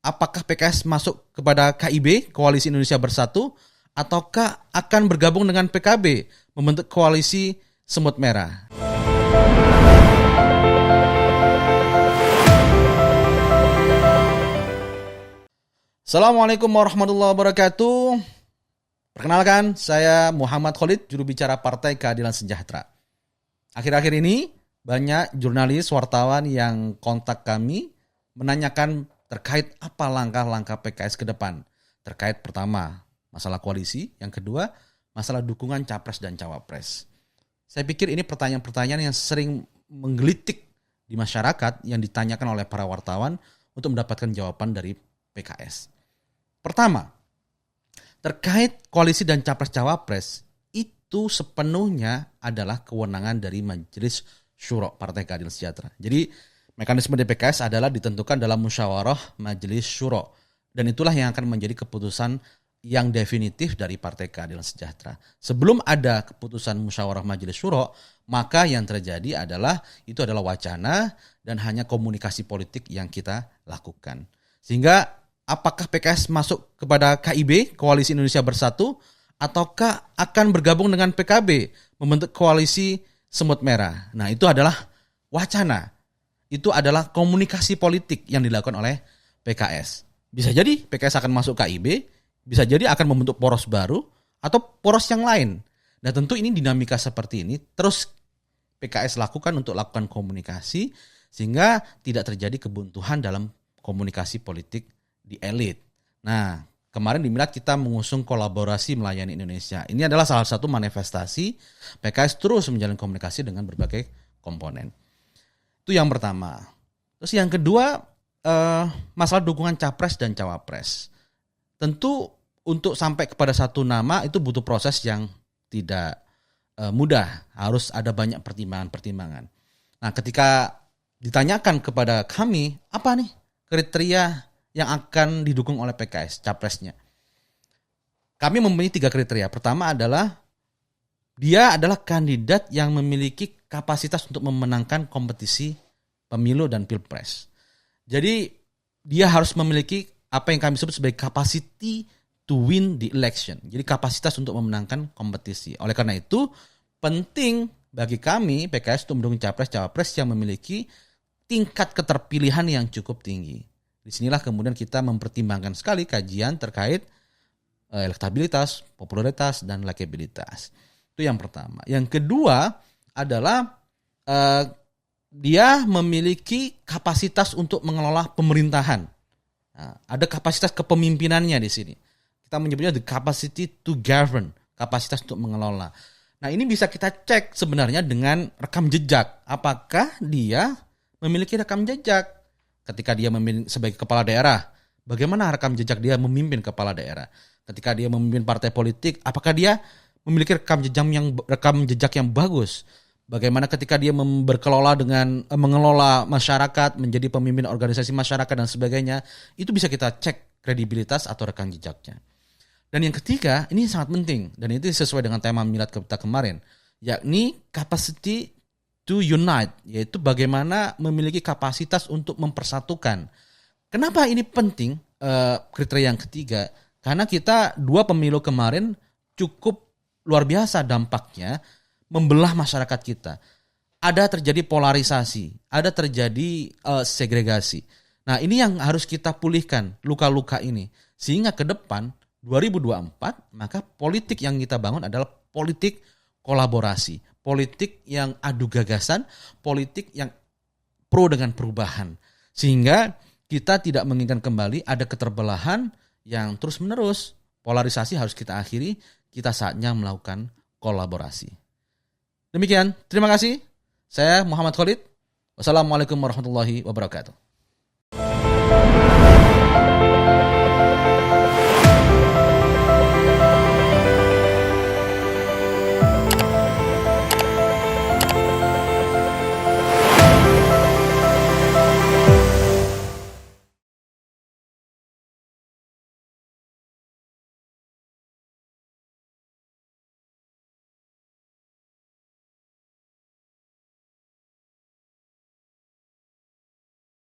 apakah PKS masuk kepada KIB, Koalisi Indonesia Bersatu, ataukah akan bergabung dengan PKB, membentuk koalisi Semut Merah? Assalamualaikum warahmatullahi wabarakatuh. Perkenalkan, saya Muhammad Khalid, juru bicara Partai Keadilan Sejahtera. Akhir-akhir ini, banyak jurnalis, wartawan yang kontak kami menanyakan terkait apa langkah-langkah PKS ke depan. Terkait pertama, masalah koalisi. Yang kedua, masalah dukungan Capres dan Cawapres. Saya pikir ini pertanyaan-pertanyaan yang sering menggelitik di masyarakat yang ditanyakan oleh para wartawan untuk mendapatkan jawaban dari PKS. Pertama, terkait koalisi dan Capres-Cawapres, itu sepenuhnya adalah kewenangan dari Majelis Syuro Partai Keadilan Sejahtera. Jadi mekanisme di PKS adalah ditentukan dalam musyawarah Majelis Syuro. Dan itulah yang akan menjadi keputusan yang definitif dari Partai Keadilan Sejahtera. Sebelum ada keputusan musyawarah Majelis Syuro, maka yang terjadi adalah itu adalah wacana dan hanya komunikasi politik yang kita lakukan. Sehingga apakah PKS masuk kepada KIB, Koalisi Indonesia Bersatu, ataukah akan bergabung dengan PKB, membentuk koalisi Semut Merah? Nah, itu adalah wacana. Itu adalah komunikasi politik yang dilakukan oleh PKS. Bisa jadi PKS akan masuk KIB, bisa jadi akan membentuk poros baru, atau poros yang lain. Nah, tentu ini dinamika seperti ini terus PKS lakukan untuk lakukan komunikasi, sehingga tidak terjadi kebuntuan dalam komunikasi politik di elit. Nah, kemarin di Milad kita mengusung kolaborasi melayani Indonesia. Ini adalah salah satu manifestasi PKS terus menjalin komunikasi dengan berbagai komponen. Itu yang pertama. Terus yang kedua, masalah dukungan Capres dan Cawapres. Tentu untuk sampai kepada satu nama itu butuh proses yang tidak mudah. Harus ada banyak pertimbangan-pertimbangan. Nah, ketika ditanyakan kepada kami, apa nih kriteria yang akan didukung oleh PKS, Capresnya? Kami mempunyai 3 kriteria. Pertama adalah dia adalah kandidat yang memiliki kapasitas untuk memenangkan kompetisi pemilu dan pilpres. Jadi dia harus memiliki apa yang kami sebut sebagai capacity to win the election. Jadi kapasitas untuk memenangkan kompetisi. Oleh karena itu penting bagi kami PKS untuk mendukung Capres-Cawapres yang memiliki tingkat keterpilihan yang cukup tinggi. Disinilah kemudian kita mempertimbangkan sekali kajian terkait elektabilitas, popularitas, dan likabilitas. Itu yang pertama. Yang kedua adalah dia memiliki kapasitas untuk mengelola pemerintahan. Nah, ada kapasitas kepemimpinannya di sini. Kita menyebutnya the capacity to govern, kapasitas untuk mengelola. Nah, ini bisa kita cek sebenarnya dengan rekam jejak. Apakah dia memiliki rekam jejak ketika dia memimpin sebagai kepala daerah? Bagaimana rekam jejak dia memimpin kepala daerah? Ketika dia memimpin partai politik, apakah dia memiliki rekam jejak yang bagus? Bagaimana ketika dia berkelola dengan mengelola masyarakat, menjadi pemimpin organisasi masyarakat dan sebagainya? Itu bisa kita cek kredibilitas atau rekam jejaknya. Dan yang ketiga, ini sangat penting dan itu sesuai dengan tema Milad kita kemarin, yakni capacity to unite, yaitu bagaimana memiliki kapasitas untuk mempersatukan. Kenapa ini penting? Kriteria yang ketiga, karena kita 2 pemilu kemarin cukup luar biasa dampaknya membelah masyarakat kita. Ada terjadi polarisasi, ada terjadi segregasi. Nah, ini yang harus kita pulihkan, luka-luka ini. Sehingga ke depan 2024, maka politik yang kita bangun adalah politik kolaborasi, politik yang adu gagasan, politik yang pro dengan perubahan. Sehingga kita tidak menginginkan kembali ada keterbelahan yang terus-menerus. Polarisasi harus kita akhiri, kita saatnya melakukan kolaborasi. Demikian, terima kasih. Saya Muhammad Khalid. Wassalamualaikum warahmatullahi wabarakatuh.